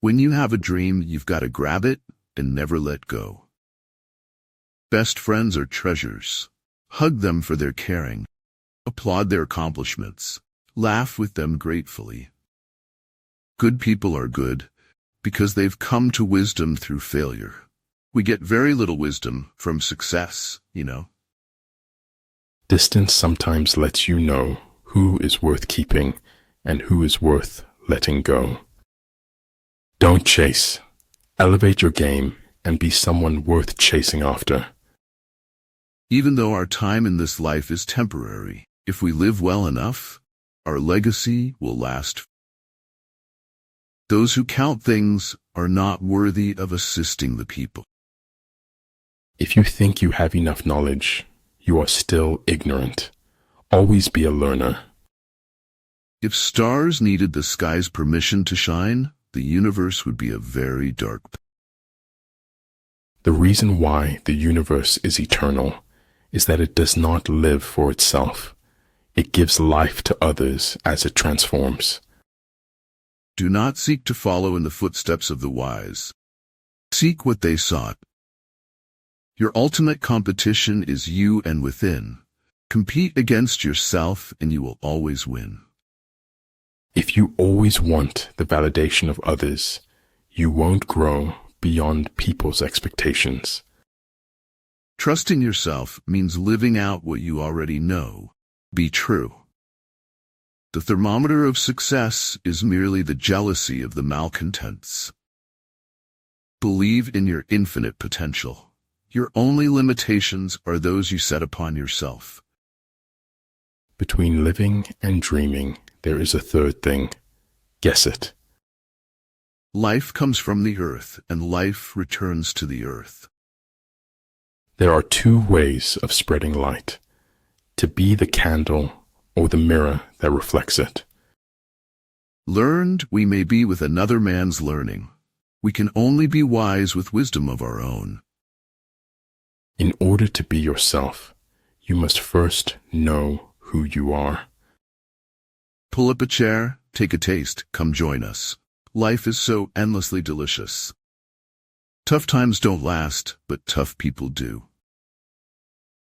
When you have a dream, you've got to grab it and never let go. Best friends are treasures. Hug them for their caring. Applaud their accomplishments. Laugh with them gratefully. Good people are good because they've come to wisdom through failure. We get very little wisdom from success, you know. Distance sometimes lets you know who is worth keeping and who is worth letting go. Don't chase. Elevate your game and be someone worth chasing after. Even though our time in this life is temporary, if we live well enough, our legacy will last. Those who count things are not worthy of assisting the people. If you think you have enough knowledge, you are still ignorant. Always be a learner. If stars needed the sky's permission to shine, the universe would be a very dark place. The reason why the universe is eternal is that it does not live for itself. It gives life to others as it transforms. Do not seek to follow in the footsteps of the wise. Seek what they sought. Your ultimate competition is you and within. Compete against yourself and you will always win. If you always want the validation of others, you won't grow beyond people's expectations. Trusting yourself means living out what you already know. Be true. The thermometer of success is merely the jealousy of the malcontents. Believe in your infinite potential. Your only limitations are those you set upon yourself. Between living and dreaming, there is a third thing. Guess it. Life comes from the earth, and life returns to the earth. There are two ways of spreading light: to be the candle or the mirror that reflects it. Learned we may be with another man's learning. We can only be wise with wisdom of our own. In order to be yourself, you must first know who you are. Pull up a chair, take a taste, come join us. Life is so endlessly delicious. Tough times don't last, but tough people do.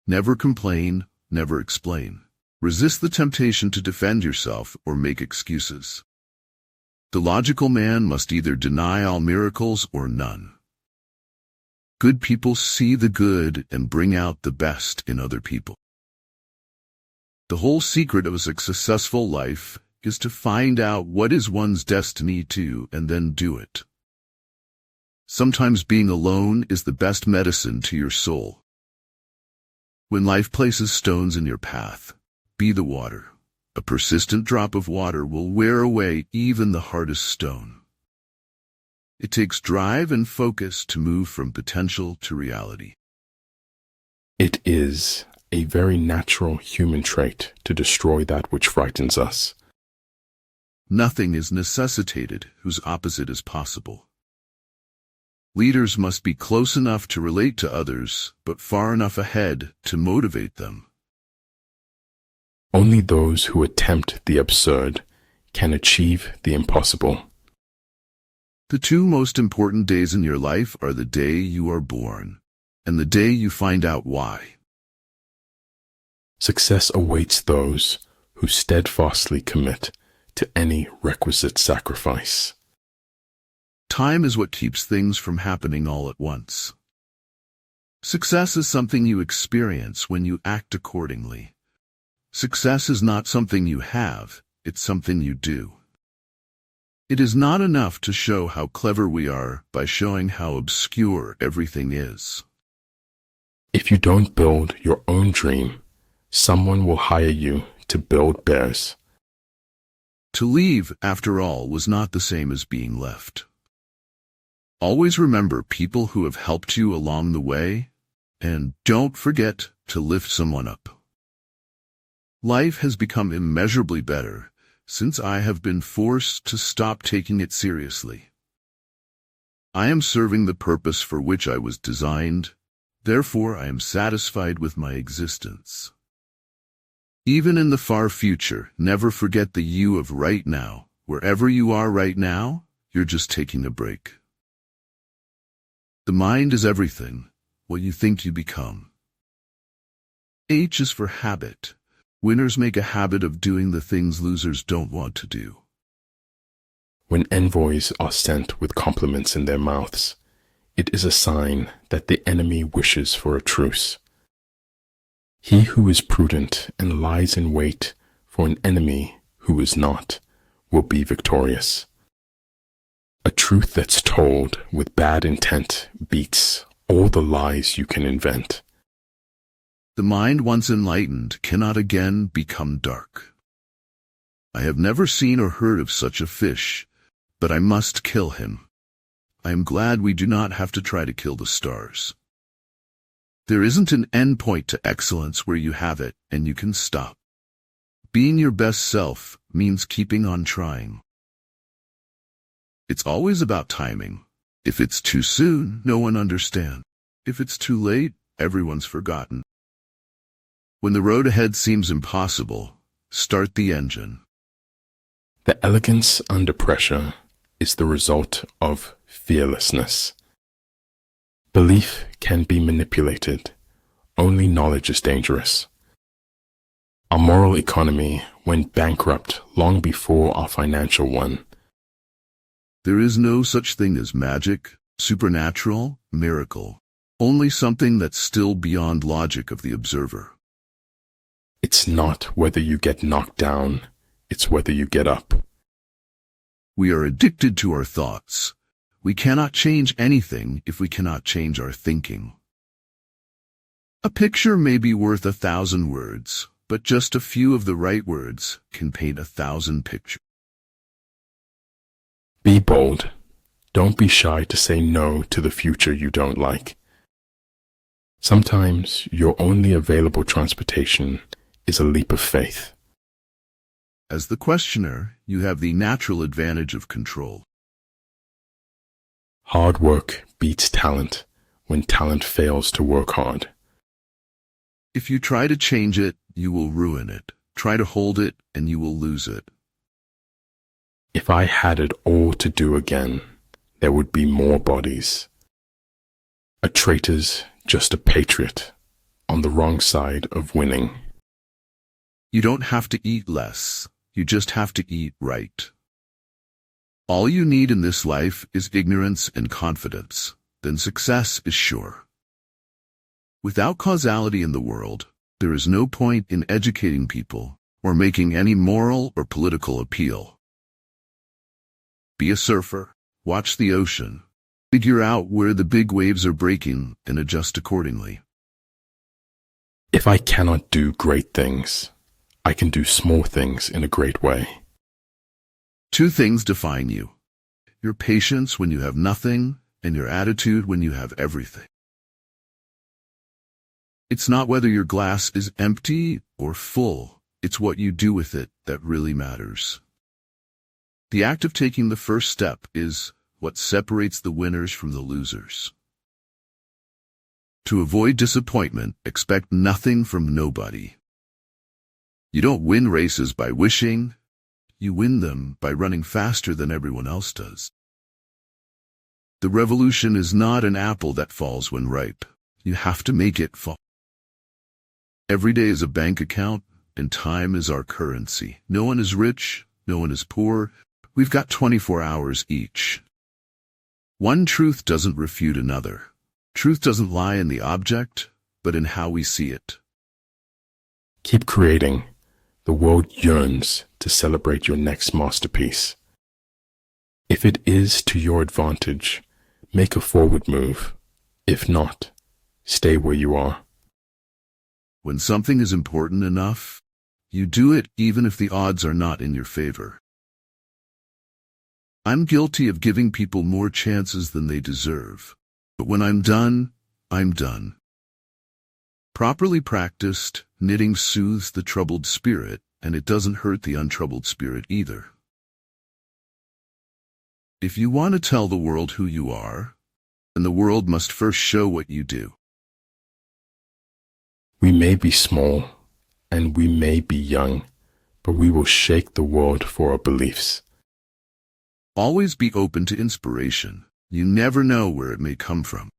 Never complain, never explain. Resist the temptation to defend yourself or make excuses. The logical man must either deny all miracles or none. Good people see the good and bring out the best in other people. The whole secret of a successful life is to find out what is one's destiny to and then do it. Sometimes being alone is the best medicine to your soul. When life places stones in your path, be the water. A persistent drop of water will wear away even the hardest stone. It takes drive and focus to move from potential to reality. It is a very natural human trait to destroy that which frightens us. Nothing is necessitated whose opposite is possible. Leaders must be close enough to relate to others, but far enough ahead to motivate them. Only those who attempt the absurd can achieve the impossible. The two most important days in your life are the day you are born and the day you find out why. Success awaits those who steadfastly commit to any requisite sacrifice. Time is what keeps things from happening all at once. Success is something you experience when you act accordingly. Success is not something you have, it's something you do. It is not enough to show how clever we are by showing how obscure everything is. If you don't build your own dream, someone will hire you to build theirs. To leave, after all, was not the same as being left. Always remember people who have helped you along the way, and don't forget to lift someone up. Life has become immeasurably better since I have been forced to stop taking it seriously. I am serving the purpose for which I was designed, therefore I am satisfied with my existence. Even in the far future, never forget the you of right now. Wherever you are right now, you're just taking a break. The mind is everything, what you think you become. H is for habit. Winners make a habit of doing the things losers don't want to do. When envoys are sent with compliments in their mouths, it is a sign that the enemy wishes for a truce. He who is prudent and lies in wait for an enemy who is not will be victorious. A truth that's told with bad intent beats all the lies you can invent. The mind once enlightened cannot again become dark. I have never seen or heard of such a fish, but I must kill him. I am glad we do not have to try to kill the stars. There isn't an end point to excellence where you have it and you can stop. Being your best self means keeping on trying. It's always about timing. If it's too soon, no one understands. If it's too late, everyone's forgotten. When the road ahead seems impossible, start the engine. The elegance under pressure is the result of fearlessness. Belief can be manipulated. Only knowledge is dangerous. Our moral economy went bankrupt long before our financial one. There is no such thing as magic, supernatural, miracle. Only something that's still beyond logic of the observer. It's not whether you get knocked down, it's whether you get up. We are addicted to our thoughts. We cannot change anything if we cannot change our thinking. A picture may be worth 1,000 words, but just a few of the right words can paint 1,000 pictures. Be bold. Don't be shy to say no to the future you don't like. Sometimes your only available transportation is a leap of faith. As the questioner, you have the natural advantage of control. Hard work beats talent when talent fails to work hard. If you try to change it, you will ruin it. Try to hold it, and you will lose it. If I had it all to do again, there would be more bodies. A traitor's just a patriot on the wrong side of winning. You don't have to eat less. You just have to eat right. All you need in this life is ignorance and confidence. Then success is sure. Without causality in the world, there is no point in educating people or making any moral or political appeal. Be a surfer, watch the ocean, figure out where the big waves are breaking and adjust accordingly. If I cannot do great things, I can do small things in a great way. Two things define you: your patience when you have nothing and your attitude when you have everything. It's not whether your glass is empty or full, it's what you do with it that really matters. The act of taking the first step is what separates the winners from the losers. To avoid disappointment, expect nothing from nobody. You don't win races by wishing, you win them by running faster than everyone else does. The revolution is not an apple that falls when ripe. You have to make it fall. Every day is a bank account, and time is our currency. No one is rich, no one is poor. We've got 24 hours each. One truth doesn't refute another. Truth doesn't lie in the object, but in how we see it. Keep creating. The world yearns to celebrate your next masterpiece. If it is to your advantage, make a forward move. If not, stay where you are. When something is important enough, you do it even if the odds are not in your favor. I'm guilty of giving people more chances than they deserve. But when I'm done, I'm done. Properly practiced, knitting soothes the troubled spirit, and it doesn't hurt the untroubled spirit either. If you want to tell the world who you are, then the world must first show what you do. We may be small, and we may be young, but we will shake the world for our beliefs. Always be open to inspiration. You never know where it may come from.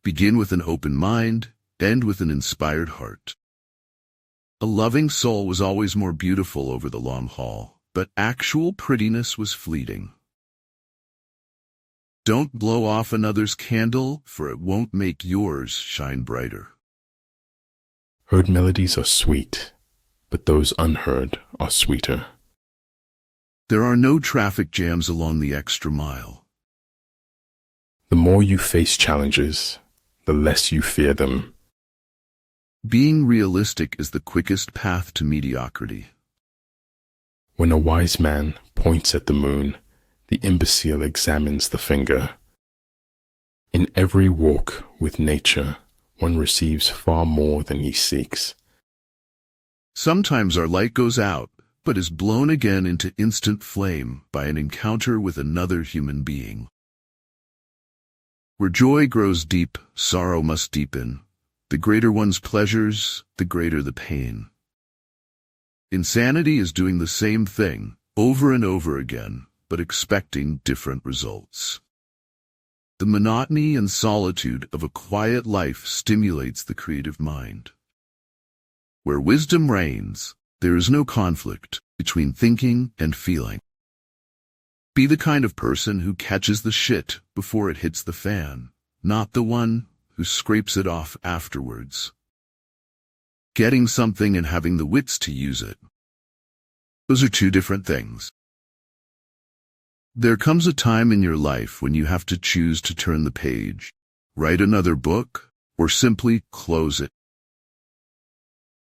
Begin with an open mind, end with an inspired heart. A loving soul was always more beautiful over the long haul, but actual prettiness was fleeting. Don't blow off another's candle, for it won't make yours shine brighter. Heard melodies are sweet, but those unheard are sweeter. There are no traffic jams along the extra mile. The more you face challenges, the less you fear them. Being realistic is the quickest path to mediocrity. When a wise man points at the moon, the imbecile examines the finger. In every walk with nature, one receives far more than he seeks. Sometimes our light goes out, but is blown again into instant flame by an encounter with another human being. Where joy grows deep, sorrow must deepen. The greater one's pleasures, the greater the pain. Insanity is doing the same thing, over and over again, but expecting different results. The monotony and solitude of a quiet life stimulates the creative mind. Where wisdom reigns, there is no conflict between thinking and feeling. Be the kind of person who catches the shit before it hits the fan, not the one who scrapes it off afterwards. Getting something and having the wits to use it. Those are two different things. There comes a time in your life when you have to choose to turn the page, write another book, or simply close it.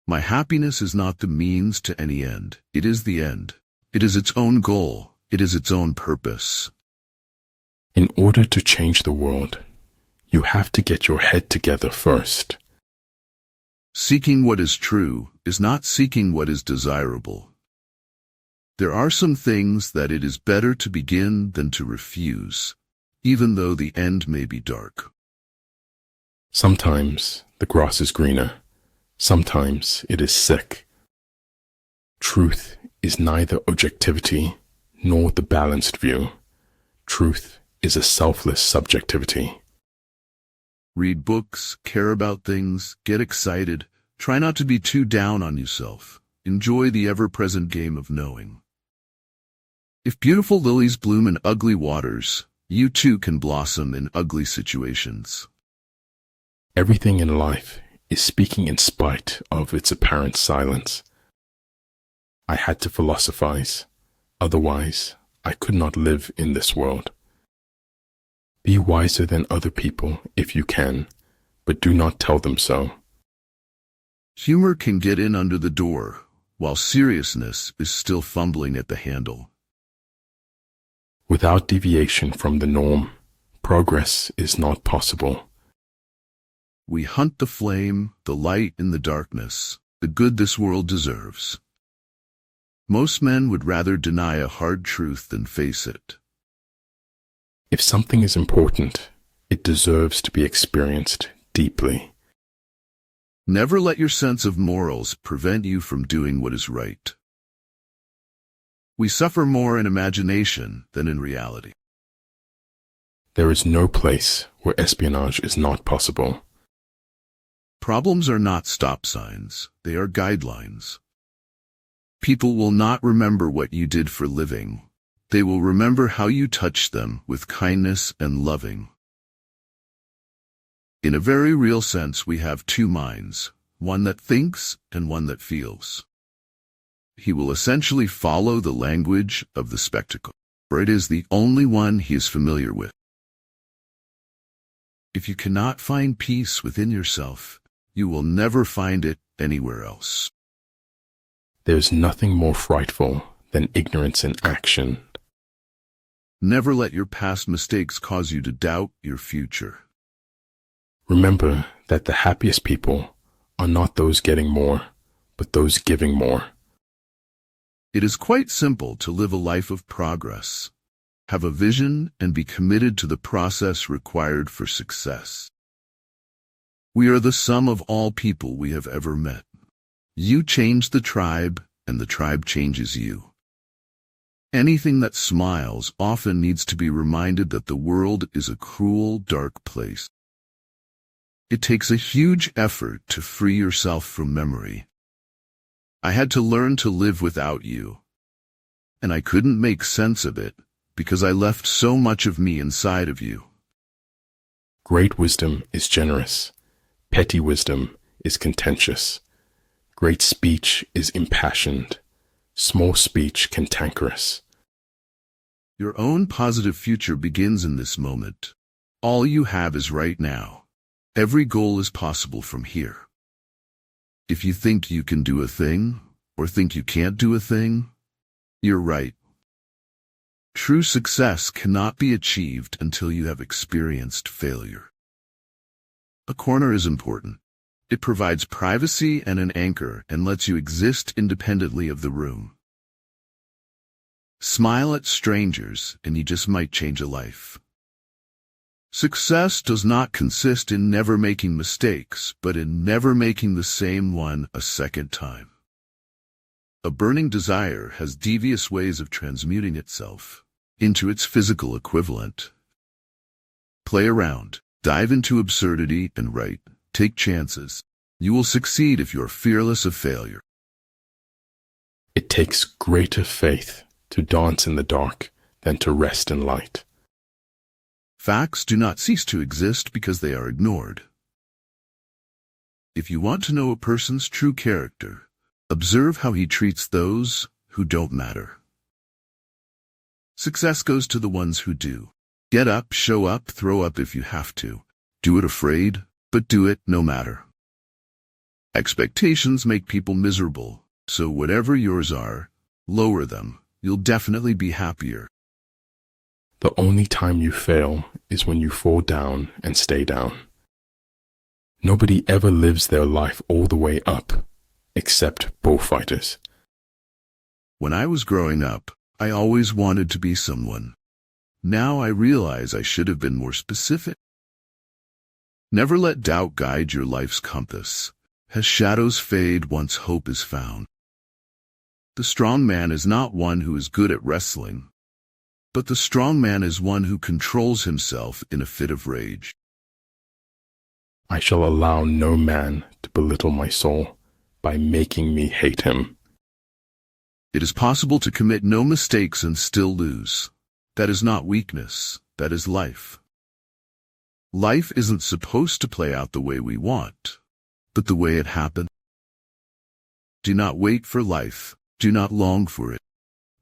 My happiness is not the means to any end. It is the end. It is its own goal. It is its own purpose. In order to change the world, you have to get your head together first. Seeking what is true is not seeking what is desirable. There are some things that it is better to begin than to refuse, even though the end may be dark. Sometimes the grass is greener. Sometimes it is sick. Truth is neither objectivity nor the balanced view. Truth is a selfless subjectivity. Read books, care about things, get excited. Try not to be too down on yourself. Enjoy the ever-present game of knowing. If beautiful lilies bloom in ugly waters, you too can blossom in ugly situations. Everything in life is speaking in spite of its apparent silence. I had to philosophize. Otherwise, I could not live in this world. Be wiser than other people if you can, but do not tell them so. Humor can get in under the door, while seriousness is still fumbling at the handle. Without deviation from the norm, progress is not possible. We hunt the flame, the light in the darkness, the good this world deserves. Most men would rather deny a hard truth than face it. If something is important, it deserves to be experienced deeply. Never let your sense of morals prevent you from doing what is right. We suffer more in imagination than in reality. There is no place where espionage is not possible. Problems are not stop signs, they are guidelines. People will not remember what you did for living. They will remember how you touched them with kindness and loving. In a very real sense, we have two minds, one that thinks and one that feels. He will essentially follow the language of the spectacle, for it is the only one he is familiar with. If you cannot find peace within yourself, you will never find it anywhere else. There is nothing more frightful than ignorance in action. Never let your past mistakes cause you to doubt your future. Remember that the happiest people are not those getting more, but those giving more. It is quite simple to live a life of progress. Have a vision and be committed to the process required for success. We are the sum of all people we have ever met. You change the tribe, and the tribe changes you. Anything that smiles often needs to be reminded that the world is a cruel, dark place. It takes a huge effort to free yourself from memory. I had to learn to live without you, and I couldn't make sense of it because I left so much of me inside of you. Great wisdom is generous. Petty wisdom is contentious. Great speech is impassioned. Small speech cantankerous. Your own positive future begins in this moment. All you have is right now. Every goal is possible from here. If you think you can do a thing, or think you can't do a thing, you're right. True success cannot be achieved until you have experienced failure. A corner is important. It provides privacy and an anchor and lets you exist independently of the room. Smile at strangers and you just might change a life. Success does not consist in never making mistakes, but in never making the same one a second time. A burning desire has devious ways of transmuting itself into its physical equivalent. Play around, dive into absurdity and write, take chances. You will succeed if you're fearless of failure. It takes greater faith to dance in the dark than to rest in light. Facts do not cease to exist because they are ignored. If you want to know a person's true character, observe how he treats those who don't matter. Success goes to the ones who do. Get up, show up, throw up if you have to. Do it afraid, but do it no matter. Expectations make people miserable, so whatever yours are, lower them. You'll definitely be happier. The only time you fail is when you fall down and stay down. Nobody ever lives their life all the way up, except bullfighters. When I was growing up, I always wanted to be someone. Now I realize I should have been more specific. Never let doubt guide your life's compass. As shadows fade once hope is found. The strong man is not one who is good at wrestling, but the strong man is one who controls himself in a fit of rage. I shall allow no man to belittle my soul by making me hate him. It is possible to commit no mistakes and still lose. That is not weakness, that is life. Life isn't supposed to play out the way we want, but the way it happened. Do not wait for life. Do not long for it.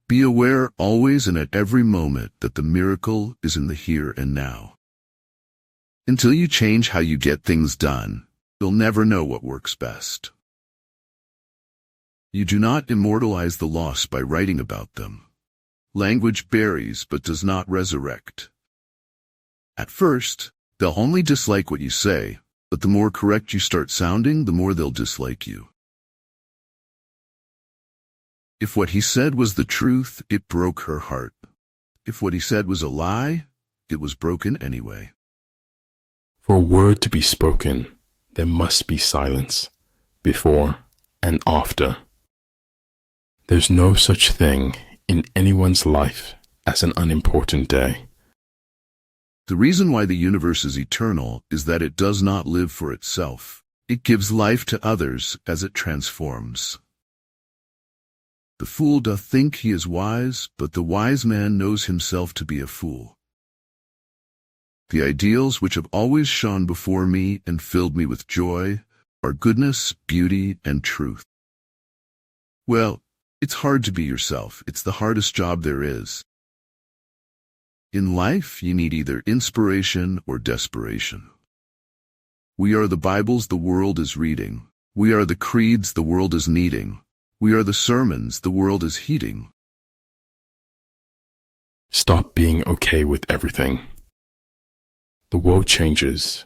Be aware always and at every moment that the miracle is in the here and now. Until you change how you get things done, you'll never know what works best. You do not immortalize the lost by writing about them. Language buries but does not resurrect. At first, they'll only dislike what you say, but the more correct you start sounding, the more they'll dislike you. If what he said was the truth, it broke her heart. If what he said was a lie, it was broken anyway. For a word to be spoken, there must be silence, before and after. There's no such thing in anyone's life as an unimportant day. The reason why the universe is eternal is that it does not live for itself. It gives life to others as it transforms. The fool doth think he is wise, but the wise man knows himself to be a fool. The ideals which have always shone before me and filled me with joy are goodness, beauty, and truth. Well, it's hard to be yourself. It's the hardest job there is. In life, you need either inspiration or desperation. We are the Bibles the world is reading. We are the creeds the world is needing. We are the sermons the world is heeding. Stop being okay with everything. The world changes.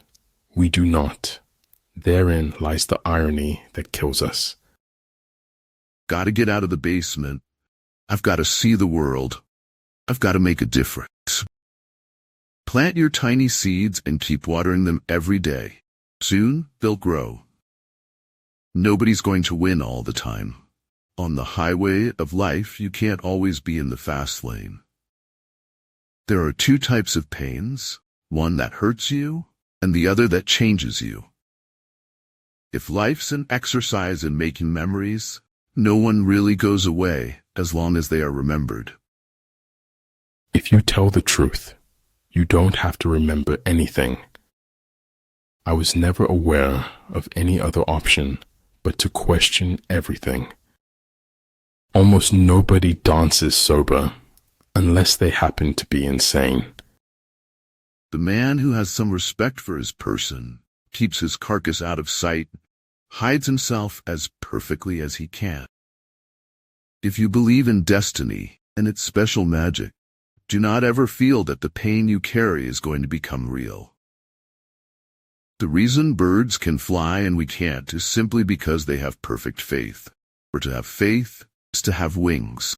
We do not. Therein lies the irony that kills us. Gotta get out of the basement. I've got to see the world. I've got to make a difference. Plant your tiny seeds and keep watering them every day. Soon, they'll grow. Nobody's going to win all the time. On the highway of life, you can't always be in the fast lane. There are two types of pains, one that hurts you and the other that changes you. If life's an exercise in making memories, no one really goes away as long as they are remembered. If you tell the truth, you don't have to remember anything. I was never aware of any other option but to question everything. Almost nobody dances sober unless they happen to be insane. The man who has some respect for his person, keeps his carcass out of sight, hides himself as perfectly as he can. If you believe in destiny and its special magic, do not ever feel that the pain you carry is going to become real. The reason birds can fly and we can't is simply because they have perfect faith. For to have faith is to have wings.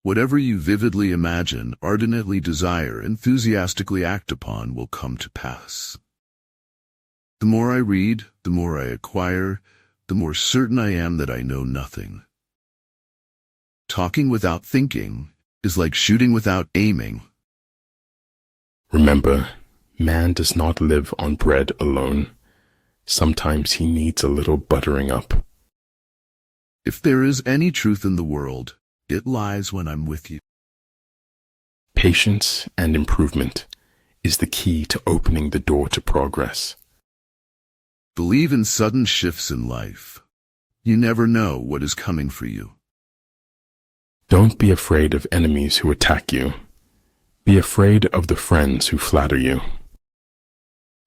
Whatever you vividly imagine, ardently desire, enthusiastically act upon will come to pass. The more I read, the more I acquire, the more certain I am that I know nothing. Talking without thinking is like shooting without aiming. Remember, man does not live on bread alone. Sometimes he needs a little buttering up. If there is any truth in the world, it lies when I'm with you. Patience and improvement is the key to opening the door to progress. Believe in sudden shifts in life. You never know what is coming for you. Don't be afraid of enemies who attack you. Be afraid of the friends who flatter you.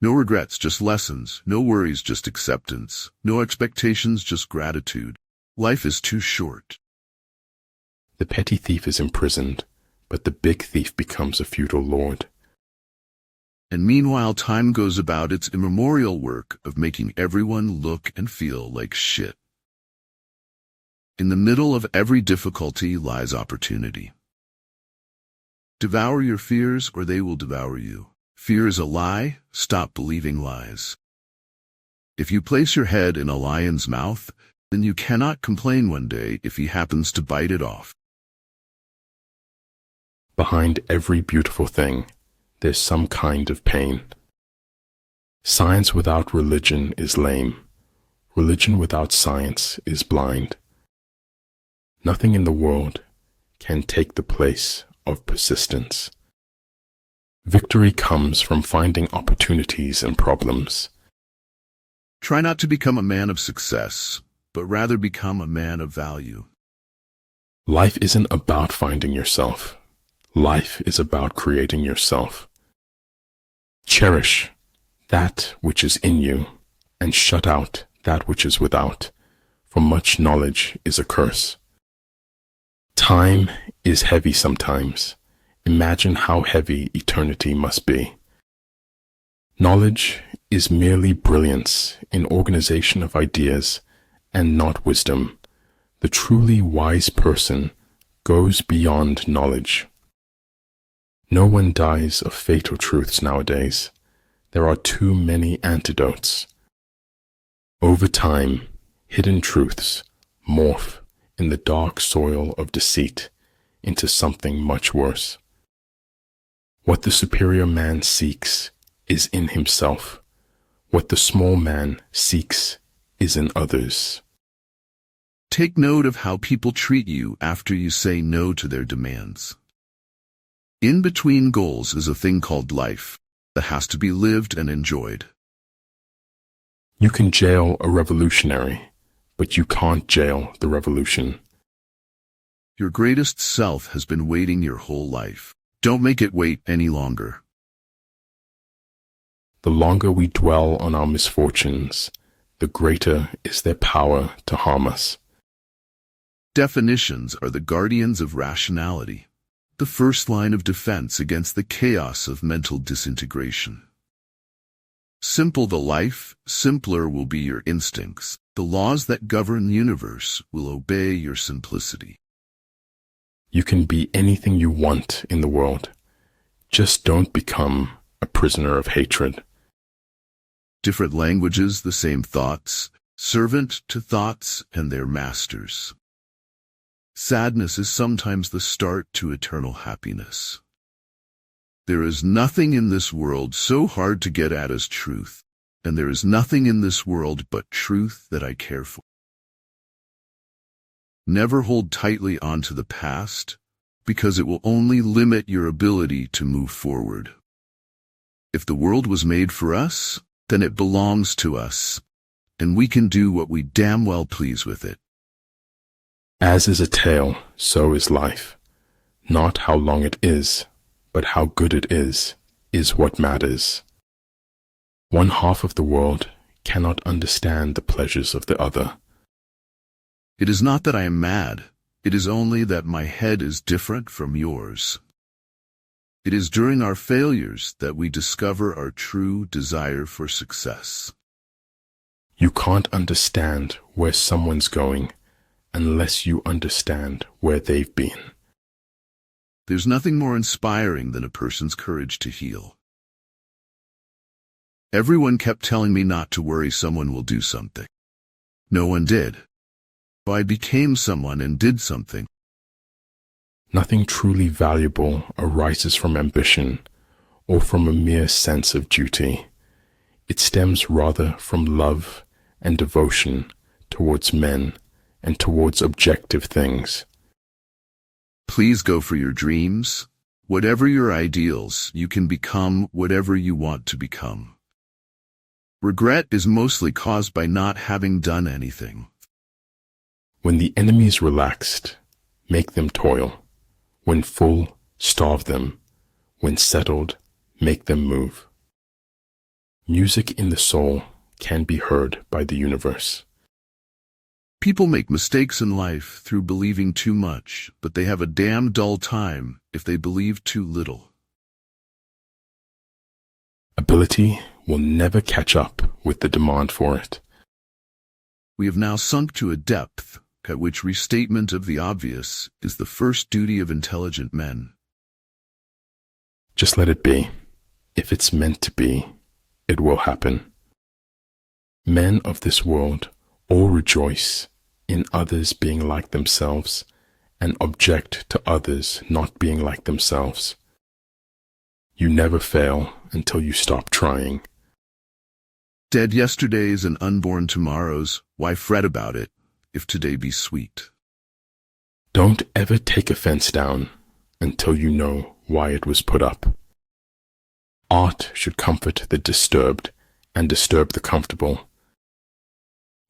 No regrets, just lessons. No worries, just acceptance. No expectations, just gratitude. Life is too short. The petty thief is imprisoned, but the big thief becomes a feudal lord. And meanwhile, time goes about its immemorial work of making everyone look and feel like shit. In the middle of every difficulty lies opportunity. Devour your fears or they will devour you. Fear is a lie. Stop believing lies. If you place your head in a lion's mouth, then you cannot complain one day if he happens to bite it off. Behind every beautiful thing, there's some kind of pain. Science without religion is lame. Religion without science is blind. Nothing in the world can take the place of persistence. Victory comes from finding opportunities in problems. Try not to become a man of success, but rather become a man of value. Life isn't about finding yourself. Life is about creating yourself. Cherish that which is in you, and shut out that which is without, for much knowledge is a curse. Time is heavy sometimes. Imagine how heavy eternity must be. Knowledge is merely brilliance in organization of ideas, and not wisdom. The truly wise person goes beyond knowledge. No one dies of fatal truths nowadays. There are too many antidotes. Over time, hidden truths morph in the dark soil of deceit into something much worse. What the superior man seeks is in himself. What the small man seeks is in others. Take note of how people treat you after you say no to their demands. In between goals is a thing called life that has to be lived and enjoyed. You can jail a revolutionary, but you can't jail the revolution. Your greatest self has been waiting your whole life. Don't make it wait any longer. The longer we dwell on our misfortunes, the greater is their power to harm us. Definitions are the guardians of rationality, the first line of defense against the chaos of mental disintegration. Simple the life, simpler will be your instincts. The laws that govern the universe will obey your simplicity. You can be anything you want in the world. Just don't become a prisoner of hatred. Different languages, the same thoughts. servant to thoughts and their masters. Sadness is sometimes the start to eternal happiness. There is nothing in this world so hard to get at as truth, and there is nothing in this world but truth that I care for. Never hold tightly onto the past, because it will only limit your ability to move forward. If the world was made for us, then it belongs to us, and we can do what we damn well please with it. As is a tale, so is life. Not how long it is, but how good it is what matters. One half of the world cannot understand the pleasures of the other. It is not that I am mad, it is only that my head is different from yours. It is during our failures that we discover our true desire for success. You can't understand where someone's going unless you understand where they've been. There's nothing more inspiring than a person's courage to heal. Everyone kept telling me not to worry, someone will do something. No one did. I became someone and did something. Nothing truly valuable arises from ambition or from a mere sense of duty. It stems rather from love and devotion towards men and towards objective things. Please go for your dreams. Whatever your ideals, you can become whatever you want to become. Regret is mostly caused by not having done anything. When the enemy is relaxed, make them toil. When full, starve them. When settled, make them move. Music in the soul can be heard by the universe. People make mistakes in life through believing too much, but they have a damn dull time if they believe too little. Ability will never catch up with the demand for it. We have now sunk to a depth at which restatement of the obvious is the first duty of intelligent men. Just let it be. If it's meant to be, it will happen. Men of this world all rejoice in others being like themselves and object to others not being like themselves. You never fail until you stop trying. Dead yesterdays and unborn tomorrows, why fret about it, if today be sweet? Don't ever take a fence down until you know why it was put up. Art should comfort the disturbed and disturb the comfortable.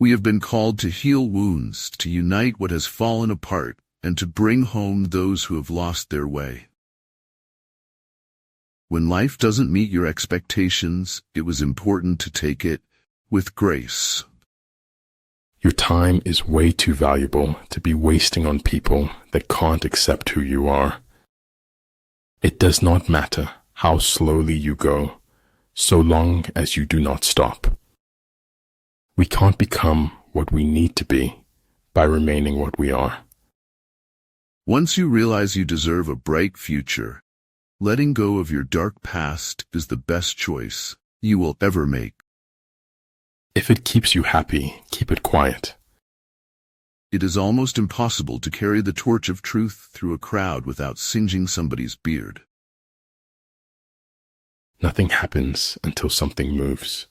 We have been called to heal wounds, to unite what has fallen apart, and to bring home those who have lost their way. When life doesn't meet your expectations, it was important to take it with grace. Your time is way too valuable to be wasting on people that can't accept who you are. It does not matter how slowly you go, so long as you do not stop. We can't become what we need to be by remaining what we are. Once you realize you deserve a bright future, letting go of your dark past is the best choice you will ever make. If it keeps you happy, keep it quiet. It is almost impossible to carry the torch of truth through a crowd without singeing somebody's beard. Nothing happens until something moves.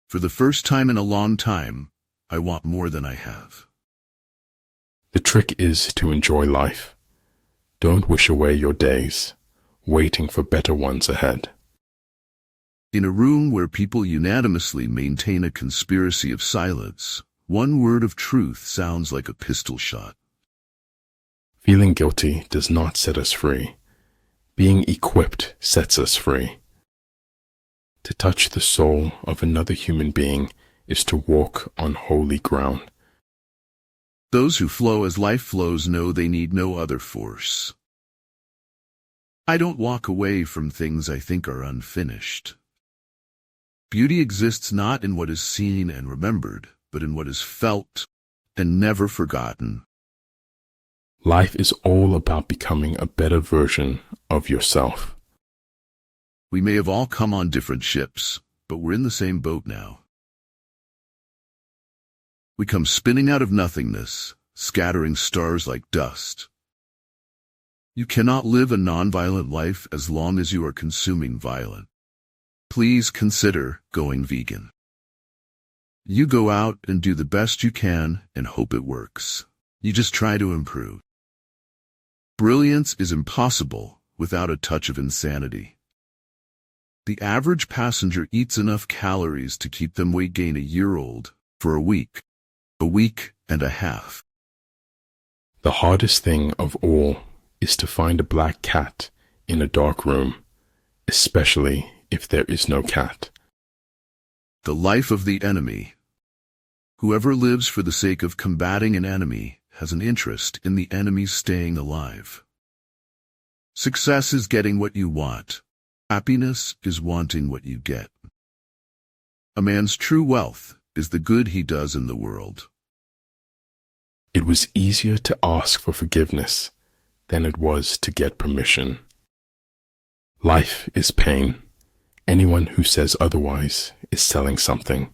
For the first time in a long time, I want more than I have. The trick is to enjoy life. Don't wish away your days, waiting for better ones ahead. In a room where people unanimously maintain a conspiracy of silence, one word of truth sounds like a pistol shot. Feeling guilty does not set us free. Being equipped sets us free. To touch the soul of another human being is to walk on holy ground. Those who flow as life flows know they need no other force. I don't walk away from things I think are unfinished. Beauty exists not in what is seen and remembered, but in what is felt and never forgotten. Life is all about becoming a better version of yourself. We may have all come on different ships, but we're in the same boat now. We come spinning out of nothingness, scattering stars like dust. You cannot live a non-violent life as long as you are consuming violence. Please consider going vegan. You go out and do the best you can and hope it works. You just try to improve. Brilliance is impossible without a touch of insanity. The average passenger eats enough calories to keep them weight gain a year old for a week and a half. The hardest thing of all is to find a black cat in a dark room, especially if there is no cat. The life of the enemy. Whoever lives for the sake of combating an enemy has an interest in the enemy's staying alive. Success is getting what you want. Happiness is wanting what you get. A man's true wealth is the good he does in the world. It was easier to ask for forgiveness than it was to get permission. Life is pain. Anyone who says otherwise is selling something.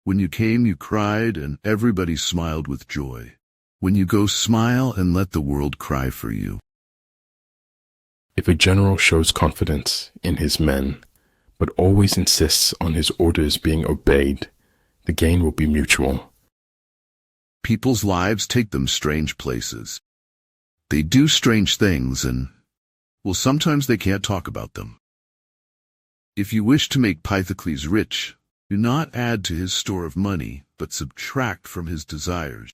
When you came, you cried, and everybody smiled with joy. When you go, smile and let the world cry for you. If a general shows confidence in his men, but always insists on his orders being obeyed, the gain will be mutual. People's lives take them strange places. They do strange things and, well, sometimes they can't talk about them. If you wish to make Pythocles rich, do not add to his store of money, but subtract from his desires.